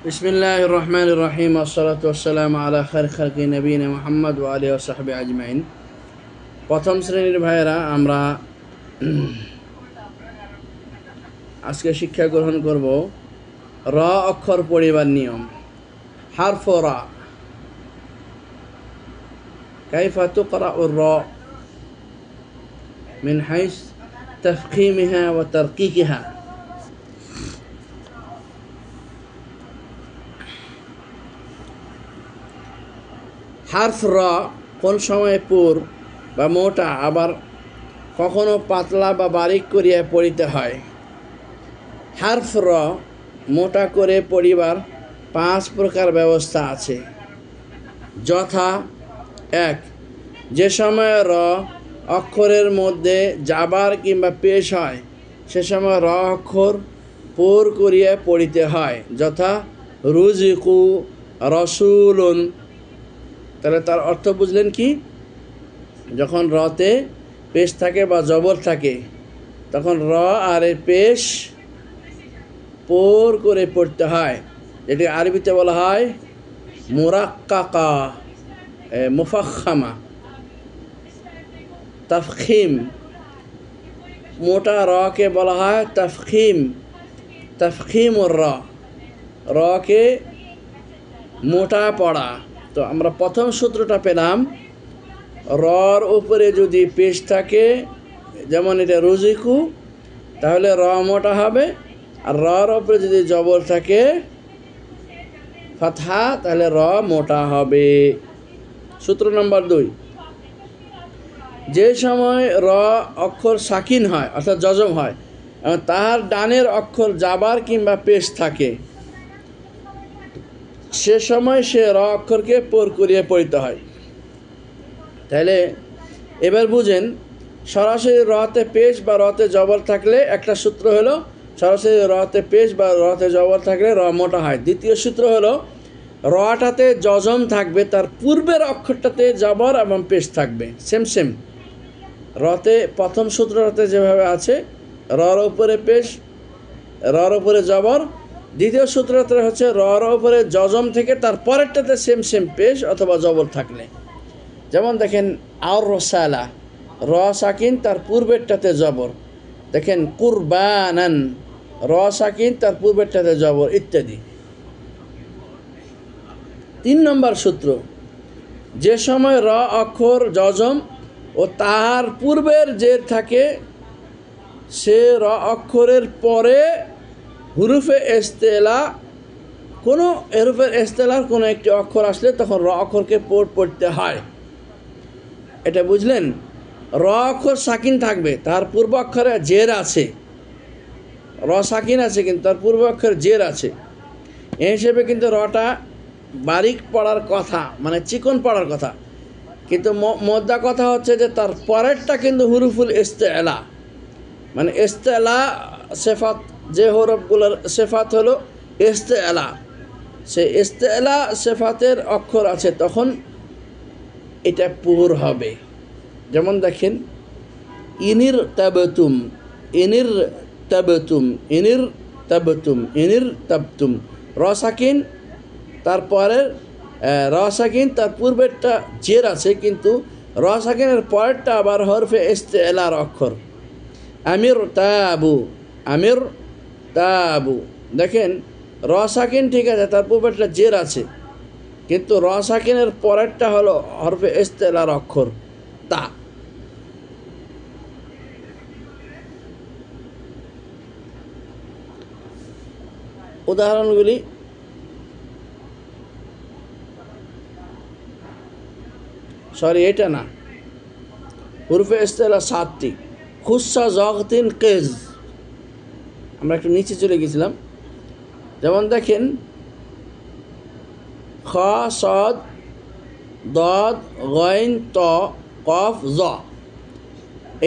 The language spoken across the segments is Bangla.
বিসমিল্লাহির রহমানির রহিম আসসালাতু ওয়াসসালামু আলা খায়রি খালকি নবিয়িনা মুহাম্মদ ওয়া আলিহি ওয়া সাহবিহি আজমাইন। প্রথম শ্রেণীর ভাইয়েরা, আমরা আজকে শিক্ষা গ্রহণ করব র অক্ষর পড়িবার নিয়ম। হারফ রা, কাইফা তুকরাউ র মিন হাইস তাফখীমিহা ওয়া তারকীকিহা। হারফ র কোন সময় পুর বা মোটা, আবার কখনো পাতলা বা বারিক করিয়া পড়িতে হয়। হারফ র মোটা করে পড়িবার 5 প্রকার ব্যবস্থা আছে, যথা: 1. যে সময় র অক্ষরের মধ্যে জাবার কিংবা পেশ হয়, সে সময় র অক্ষর পুর করিয়া পড়িতে হয়, যথা রুজিকু, রসুলুন। তাহলে তার অর্থ বুঝলেন কি? যখন রতে পেশ থাকে বা জবর থাকে, তখন র আর এর পেশ পোর করে পড়তে হয়, যেটি আরবিতে বলা হয় মুরাক্কাকা, মুফাখখামা, তাফখিম। মোটা রকে বলা হয় তাফখিম, তাফখিমুর র, রকে মোটা পড়া। তো আমরা প্রথম সূত্রটা পেলাম, রর উপরে যদি পেশ থাকে, যেমন এটা রুজিকু, তাহলে র মোটা হবে, আর রর উপরে যদি জবর থাকে ফাতহা, তাহলে র মোটা হবে। সূত্র নম্বর 2, যে সময় র অক্ষর সাকিন হয় অর্থাৎ জজম হয় এবং তাহার ডানের অক্ষর জাবার কিংবা পেশ থাকে, সে সময় সে র অক্ষরকে পোর করিয়ে পড়িতে হয়। তাহলে এবার বুঝেন, সরাসরি রতে পেশ বা রতে জবর থাকলে একটা সূত্র হলো, সরাসরি রতে পেশ বা রতে জবর থাকলে র মোটা হয়। দ্বিতীয় সূত্র হলো, রটাতে জজম থাকবে, তার পূর্বের অক্ষরটাতে জবর এবং পেশ থাকবে, সেম রতে প্রথম সূত্রটাতে যেভাবে আছে, রর উপরে পেশ, রর উপরে জবর। দ্বিতীয় সূত্রটা হচ্ছে রর উপরে জজম থেকে তার পরেরটাতে সেম পেশ অথবা জবর থাকলে। যেমন দেখেন আর রসালা, র সাকিন, তার পূর্বেরটাতে জবর। দেখেন কুরবানান, র সাকিন, তার পূর্বেরটাতে জবর, ইত্যাদি। 3 নম্বর সূত্র, যে সময় র অক্ষর জজম ও তাহার পূর্বের জের থাকে, সে র অক্ষরের পরে হুরুফে ইস্তেলা, কোনো হরুফের ইস্তেলার কোনো একটি অক্ষর আসলে তখন র অক্ষরকে পড়তে হয়। এটা বুঝলেন? র অক্ষর সাকিন থাকবে, তার পূর্ব অক্ষরে জের আছে, র সাকিন আছে কিন্তু তার পূর্ব অক্ষরে জের আছে, এই হিসেবে কিন্তু রটা বারিক পড়ার কথা, মানে চিকন পড়ার কথা। কিন্তু মোদ্দা কথা হচ্ছে যে তার পরেরটা কিন্তু হুরুফুল ইস্তেলা, মানে ইস্তেলা সেফাত, যে হরফগুলোর সেফাত হলো ইস্তেলা, সে ইস্তেলা সেফাতের অক্ষর আছে, তখন এটা পুর হবে। যেমন দেখেন ইনির তাবতুম, ইনির তাবতুম, ইনির তাবতুম, ইনির তাবতুম। র সাকিন, তারপরের র সাকিন, তার পূর্বেরটা জের আছে, কিন্তু র সাকিনের পরেরটা আবার হরফে ইস্তেলার অক্ষর। আমির তাবু, আমির তাবু। দেখেন র সাকিন ঠিক আছে, তার পূর্বেরটা জের আছে, কিন্তু র সাকিনের পরেরটা হলো হরফে ইস্তেলার অক্ষর তা। উদাহরণগুলি: এটা না, হুরফে ইস্তেলা 7টি। খুসা জগতিন কেজ, আমরা একটু নিচে চলে গেছিলাম। যেমন দেখেন খ, সদ, দদ, গইন, ত, কফ, জ,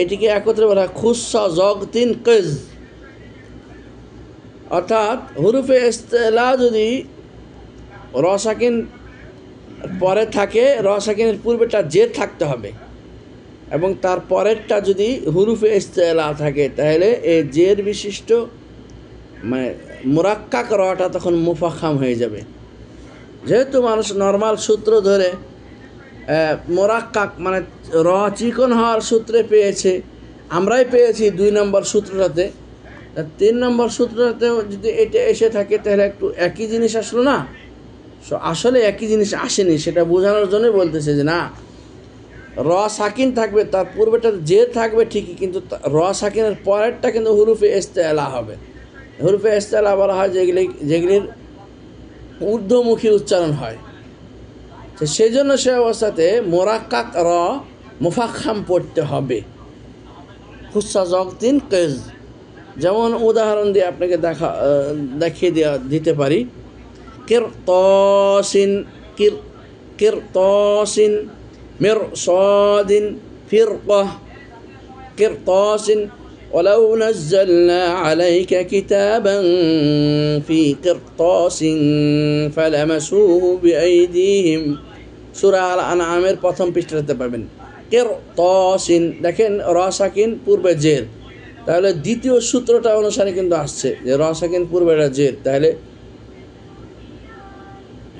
এটিকে একত্রে বলা হয় খুসা জগতিন কেজ। অর্থাৎ হুরুফে ইস্তেলা যদি র সাকিন পরে থাকে, র সাকিনের পূর্বেটা জের থাকতে হবে, এবং তার পরেরটা যদি হুরুফে ইস্তেলা থাকে, তাহলে এই জের বিশিষ্ট, মানে মুরাক্কাক রটা তখন মুফাখাম হয়ে যাবে। যেহেতু মানুষ নর্মাল সূত্র ধরে মোরাক্কাক মানে র চিকন হওয়ার সূত্রে পেয়েছে, আমরাই পেয়েছি 2 নম্বর সূত্রটাতে। 3 নম্বর সূত্রটাতেও যদি এটা এসে থাকে তাহলে একটু একই জিনিস আসলো না? আসলে একই জিনিস আসেনি, সেটা বোঝানোর জন্যই বলতেছে যে না, র সাকিন থাকবে, তার পূর্বেটা জের থাকবে ঠিকই, কিন্তু র সাকিনের পরেরটা কিন্তু হুরুফে ইস্তেলা হবে। হুরুফে ইস্তেলা বলা হয় যেগুলির ঊর্ধ্বমুখী উচ্চারণ হয়। তো সেই জন্য সে অবস্থাতে মোরাক্কাক র মুফাখাম পড়তে হবে। খুসা জগতিন কেজ, যেমন উদাহরণ দিয়ে আপনাকে দেখিয়ে দিতে পারি। কিরতসিন কিরতসিন মিরসাদিন ফিরকাহ কিরতসিন ولو نزلنا عليك كتابا في قرطاس فلمسوه بأيديهم সূরা আল আনআমের প্রথম পৃষ্ঠাতে পাবেন। কিরতাসিন, দেখেন র সাকিন পূর্বে জের, তাহলে দ্বিতীয় সূত্রটা অনুসারে কিন্তু আসছে যে র সাকিন পূর্বেটা জের, তাহলে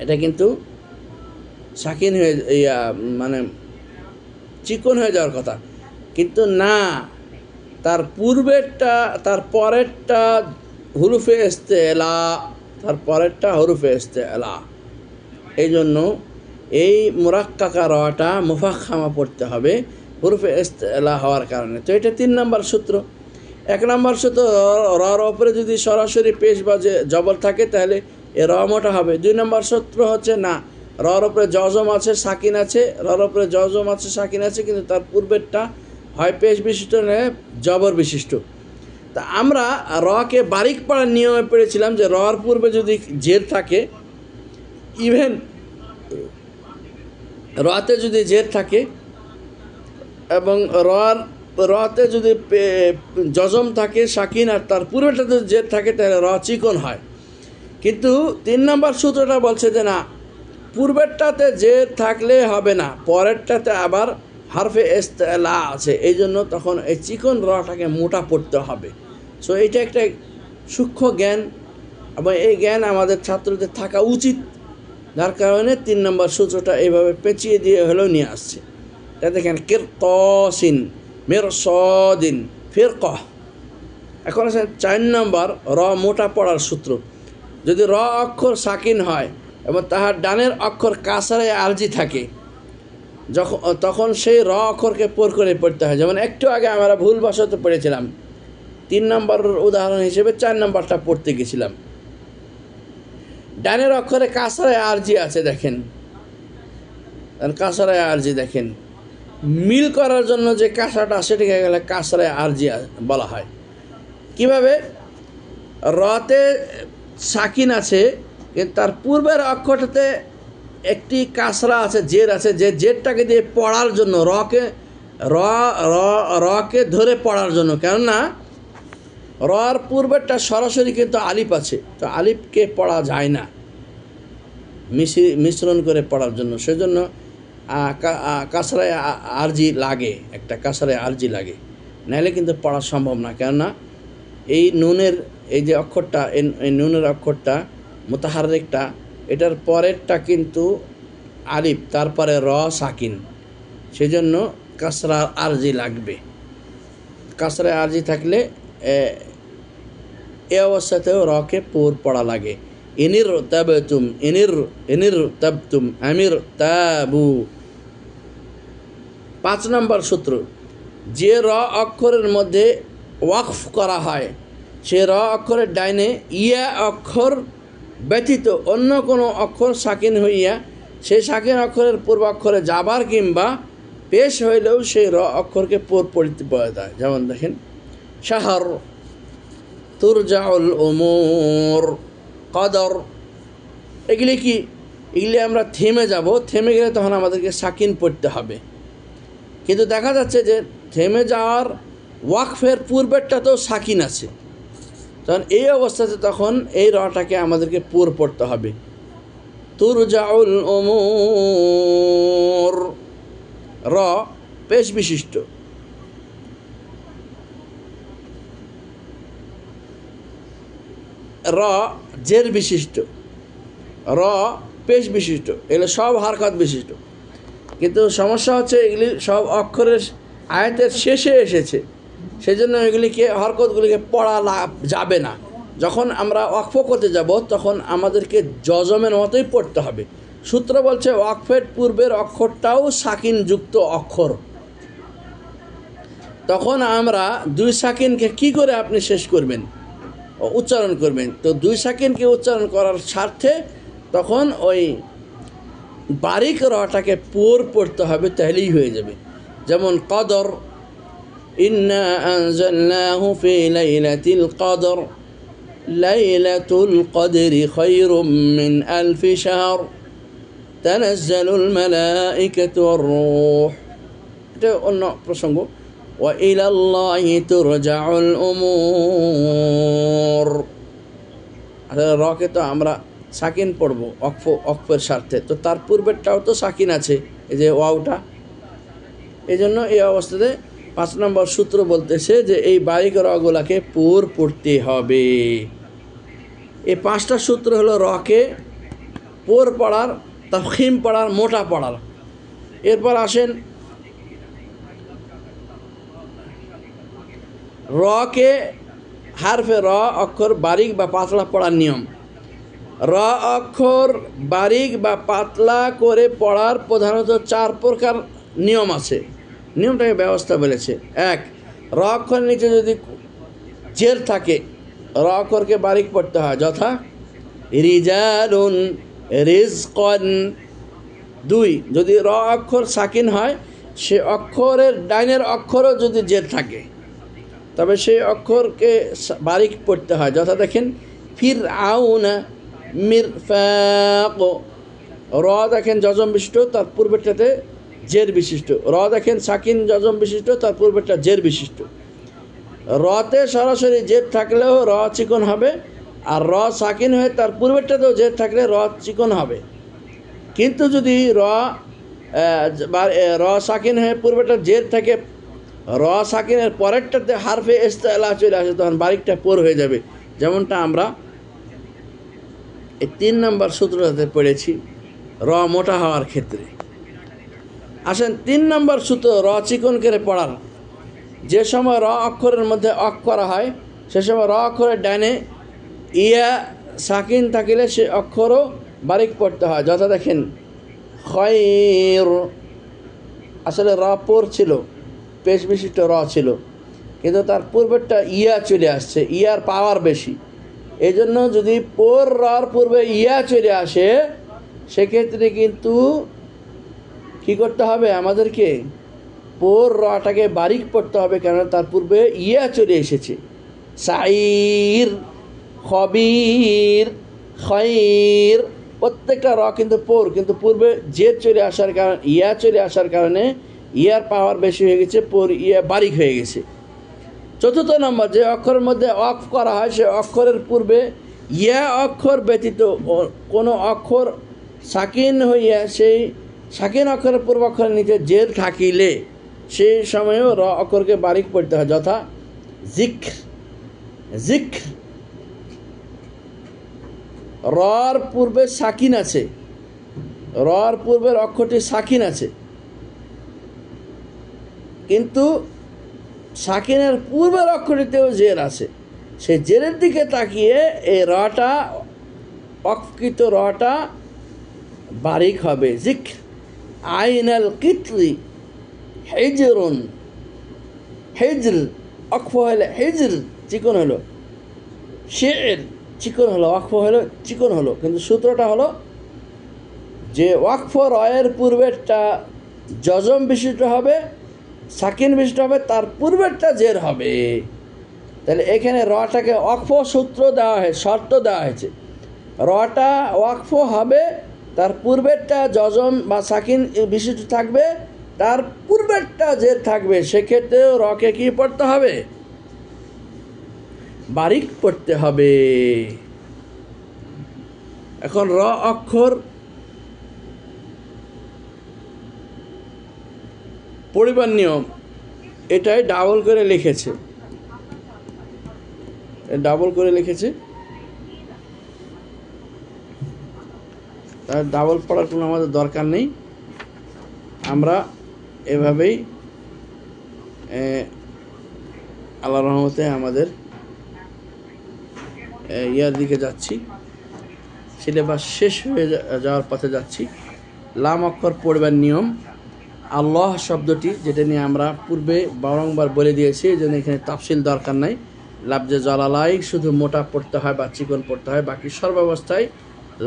এটা কিন্তু সাকিন হয়ে মানে চিকন হয়ে যাওয়ার কথা, কিন্তু না, তার পূর্বেরটা তার পরেরটা হুরুফে ইস্তেলা, তার পরেরটা হুরুফে ইস্তেলা। এই জন্য এই মুরাক্কাকা রটা মুফাখামা পড়তে হবে হুরুফে ইস্তেলা হওয়ার কারণে। তো এটা 3 নম্বর সূত্র। 1 নম্বর সূত্র, রর ওপরে যদি সরাসরি পেশ বা জবর থাকে তাহলে এ র মোটা হবে। 2 নম্বর সূত্র হচ্ছে না, রর ওপরে জজম আছে সাকিন আছে, রর ওপরে জজম আছে সাকিন আছে, কিন্তু তার পূর্বেরটা হয় পেশ বিশিষ্ট নয় জবর বিশিষ্ট। তা আমরা রকে বারিক পড়ার নিয়মে পেরেছিলাম যে রর পূর্বে যদি জের থাকে, ইভেন রতে যদি জের থাকে এবং রতে যদি জজম থাকে সাকিন আর তার পূর্বেটা যদি জের থাকে তাহলে র চিকন হয়। কিন্তু 3 নম্বর সূত্রটা বলছে যে না, পূর্বেরটাতে জের থাকলে হবে না, পরেরটাতে আবার হারফে ইস্তেলা আছে, এই জন্য তখন এই চিকন রটাকে মোটা পড়তে হবে। সো এটা একটা সূক্ষ্ম জ্ঞান এবং এই জ্ঞান আমাদের ছাত্রদের থাকা উচিত, যার কারণে 3 নম্বর সূত্রটা এইভাবে পেঁচিয়ে দিয়ে হলেও নিয়ে আসছে। তা দেখেন কিরতাসিন মিরসাদিন ফিরকাহ। এখন আছে 4 নম্বর র মোটা পড়ার সূত্র। যদি র অক্ষর সাকিন হয় এবং তাহার ডানের অক্ষর কাসরায় আরজি থাকে, তখন সেই র অক্ষরকে পোর করে পড়তে হয়। যেমন একটু আগে আমরা ভুলবশত পড়েছিলাম, 3 নম্বর উদাহরণ হিসেবে 4 নম্বরটা পড়তে গেছিলাম। ডানের অক্ষরে কাসরায় আরজি আছে, দেখেন কাসরায় আরজি, দেখেন মিল করার জন্য যে কাসরাটা সেটাকে গেলে কাসরায় আরজি বলা হয়। কিভাবে? রতে সাকিন আছে কিন্তু তার পূর্বের অক্ষরটাতে একটি কাসরা আছে, জের আছে, যে জেরটাকে দিয়ে পড়ার জন্য রকে ধরে পড়ার জন্য, কেননা রর পূর্বেরটা সরাসরি কিন্তু আলিফ আছে, তো আলিফকে পড়া যায় না মিশ্রণ করে পড়ার জন্য, সেজন্য কাসরায় আরজি লাগে, একটা কাসরায় আরজি লাগে, নাহলে কিন্তু পড়া সম্ভব না। কেননা এই নুনের এই যে অক্ষরটা, এই নুনের অক্ষরটা মুতাহাররিকটা, এটার পরেরটা কিন্তু আলিফ, তারপরে র সাকিন, সেজন্য কাসরা আরজি লাগবে। কাসরায় আরজি থাকলে এ অবস্থাতেও রকে পোর পড়া লাগে। ইনির তাবতুম, ইনির তাবতুম, আমির তাবু। 5 নম্বর সূত্র, যে র অক্ষরের মধ্যে ওয়াকফ করা হয়, সে র অক্ষরের ডাইনে ইয়া অক্ষর ব্যতীত অন্য কোনো অক্ষর সাকিন হইয়া সেই সাকিন অক্ষরের পূর্বাক্ষরে যাবার কিংবা পেশ হইলেও সেই র অক্ষরকে পোর পড়িতে পাওয়া যায়। যেমন দেখেন শাহর, তুরজাউল উমুর, কদর, এগুলি কি? এগুলি আমরা থেমে যাব, থেমে গেলে তখন আমাদেরকে সাকিন পড়তে হবে। কিন্তু দেখা যাচ্ছে যে থেমে যাওয়ার ওয়াকফের পূর্বেরটাতেও সাকিন আছে, তখন এই অবস্থাতে তখন এই রটাকে আমাদেরকে পুর পড়তে হবে। তুরজাউল উমুর, র পেশ বিশিষ্ট। র জের বিশিষ্ট, র পেশ বিশিষ্ট, এগুলো সব হারকত বিশিষ্ট। কিন্তু সমস্যা হচ্ছে এগুলি সব অক্ষরের আয়াতের শেষে এসেছে, সেজন্য এগুলিকে হরকতগুলিকে পড়া যাবে না। যখন আমরা ওয়াকফ করতে যাব তখন আমাদেরকে জজমের মতোই পড়তে হবে। সূত্র বলছে ওয়াকফের পূর্বের অক্ষরটাও সাকিন যুক্ত অক্ষর। তখন আমরা দুই সাকিনকে কি করে আপনি শেষ করবেন, উচ্চারণ করবেন? তো দুই সাকিনকে উচ্চারণ করার স্বার্থে তখন ওই বারিক রটাকে পড়তে হবে, তাহলেই হয়ে যাবে। যেমন কদর, ইন্না আনজালনাহু ফি লাইলাতিল কদর, লাইলাতুল কদরি খায়রুম মিন আলফি শাহর, তানাজ্জালুল মালাইকাতু ওয়ার রূহ। এটা অন্য প্রসঙ্গ। ওয়া ইলাল্লাহি তুরজাউল উমুর। রকে তো আমরা সাকিন পড়ব অক্ষের স্বার্থে, তো তার পূর্বেরটাও তো সাকিন আছে, এই যে ওয়াওটা। এই জন্য এই অবস্থাতে 5 নম্বর সূত্র বলতেছে যে এই বারিক রগুলাকে পড়তে হবে। এই 5টা সূত্র হলো রকে পড়ার, তাফখিম পড়ার, মোটা পড়ার। এরপর আসেন রকে হারফে র অক্ষর বারিক বা পাতলা পড়ার নিয়ম। র অক্ষর বারিক বা পাতলা করে পড়ার প্রধানত 4 প্রকার নিয়ম আছে। নিয়মটাকে ব্যবস্থা বলেছে। 1, র অক্ষরের নিচে যদি জের থাকে র অক্ষরকে বারিক পড়তে হয়, যথা রিজালুন, রিজকন। 2, যদি র অক্ষর সাকিন হয় সে অক্ষরের ডাইনের অক্ষরও যদি জের থাকে তবে সেই অক্ষরকে বারিক পড়তে হয়, যথা দেখেন ফিরআউনা, মিরফাক। র দেখেন যজম বিশিষ্ট, তার পূর্বেরটাতে জের বিশিষ্ট। র দেখেন সাকিন যজম বিশিষ্ট, তার পূর্বেরটা জের বিশিষ্ট। রতে সরাসরি জের থাকলেও র চিকন হবে, আর র সাকিন হয়ে তার পূর্বেরটাতেও জের থাকলে র চিকন হবে। কিন্তু যদি র সাকিন হয়ে পূর্বেরটা জের থাকে, র সাকিনের পরেরটাতে হারফে ইস্তেলা চলে আসে, তখন বারিকটা পর হয়ে যাবে। যেমনটা আমরা এই 3 নম্বর সূত্রটাতে পড়েছি র মোটা হওয়ার ক্ষেত্রে। আসেন 3 নম্বর সূত্র র চিকন করে পড়ার। যে সময় র অক্ষরের মধ্যে অক করা হয় সে সময় র অক্ষরের ডানে ইয়া সাকিন থাকিলে সে অক্ষরও বারিক পড়তে হয়, যথা দেখেন খয়র। আসলে র পর ছিল, পেশ বিশিষ্ট র ছিল, কিন্তু তার পূর্বেরটা ইয়া চলে আসছে, ইয়ার পাওয়ার বেশি। এই জন্য যদি পর রর পূর্বে ইয়া চলে আসে সেক্ষেত্রে কিন্তু কী করতে হবে, আমাদেরকে পর রটাকে বারিক পড়তে হবে, কেন তার পূর্বে ইয়া চলে এসেছে। সাইর, খবির, খৈর, প্রত্যেকটা র কিন্তু পর, কিন্তু পূর্বে জেদ চলে আসার কারণে, ইয়া চলে আসার কারণে ইয়ার পাওয়ার বেশি হয়ে গেছে, পর ইয়া বারিক হয়ে গেছে। 4 নম্বর, যে অক্ষরের মধ্যে অফ করা হয় সে অক্ষরের পূর্বে ইয়া অক্ষর ব্যতীত কোনো অক্ষর সাকিন হইয়া সেই সাকিন অক্ষরের পূর্ব অক্ষরের নিচে জের থাকিলে সেই সময়েও র অক্ষরকে বারিক পড়তে হয়, যথা জিক্র। জিক্র রর পূর্বে সাকিন আছে, রর পূর্বের অক্ষরটি সাকিন আছে, কিন্তু সাকিনের পূর্বের অক্ষরটিতেও জের আছে। সেই জেরের দিকে তাকিয়ে এই রটা, অকৃত রটা বারিক হবে। জিক্র। আইনাল কিতরি হিজরুন, হিজর অক্ফ হলে হিজর চিকন হলো, শের চিকন হলো, ওয়াকফ হলো চিকন হলো, কিন্তু সূত্রটা হলো যে ওয়াকফ রয়ের পূর্বেরটা যজম বিশিষ্ট হবে, সাকিন বিশিষ্ট হবে, তার পূর্বেরটা জের হবে। তাহলে এখানে রটাকে ওয়াকফ সূত্র দেওয়া হয়েছে, শর্ত দেওয়া হয়েছে। রটা ওয়াকফ হবে, তার পূর্বেরটা যজম বা সাকিন বিশিষ্ট থাকবে, তার পূর্বেরটা জের থাকবে, সেক্ষেত্রেও রকে কি পড়তে হবে, বারিক পড়তে হবে। এখন র অক্ষর পড়িবার নিয়ম এটাই ডাবল করে লিখেছে, তার ডাবল পড়ার কোনো আমাদের দরকার নেই। আমরা এভাবেই আল্লাহর রহমতে আমাদের ইয়ার দিকে যাচ্ছি, সিলেবাস শেষ হয়ে যাওয়ার পথে যাচ্ছি। লাম অক্ষর পড়বার নিয়ম, আল্লাহ শব্দটি যেটা নিয়ে আমরা পূর্বে বারংবার বলে দিয়েছি, এই জন্য এখানে তাফসিল দরকার নাই। লাফজে জালালাই শুধু মোটা পড়তে হয় বা চিকন পড়তে হয়, বাকি সর্বাবস্থায়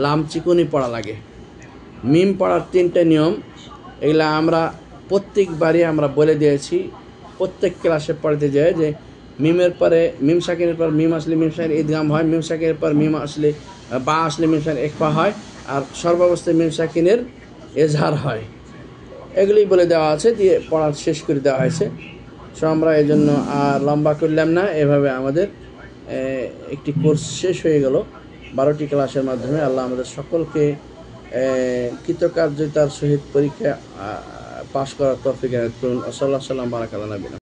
লাম চিকনই পড়া লাগে। মিম পড়ার 3টে নিয়ম, এগুলা আমরা প্রত্যেকবারই আমরা বলে দিয়েছি, প্রত্যেক ক্লাসে পড়তে যায় যে মিমের পরে মিম সাকিনের পর মিম আসলে মিম সাকিন ঈদগাম হয়, মিম সাকিনের পর মিম আসলে বা আসলে মিম সাকিন একফা হয়, আর সর্বাবস্থায় মিম সাকিনের এজহার হয়। এগুলি বলে দেওয়া আছে, দিয়ে পড়া শেষ করে দেওয়া হয়েছে। সো আমরা এই জন্য আর লম্বা করলাম না। এভাবে আমাদের একটি কোর্স শেষ হয়ে গেল 12টি ক্লাসের মাধ্যমে। আল্লাহ আমাদের সকলকে কৃতকার্যতার সহিত পরীক্ষা পাশ করার তৌফিক করুন। সাল্লাল্লাহু আলাইহি ওয়া সাল্লাম, বারাকাল্লাহু নবিনা।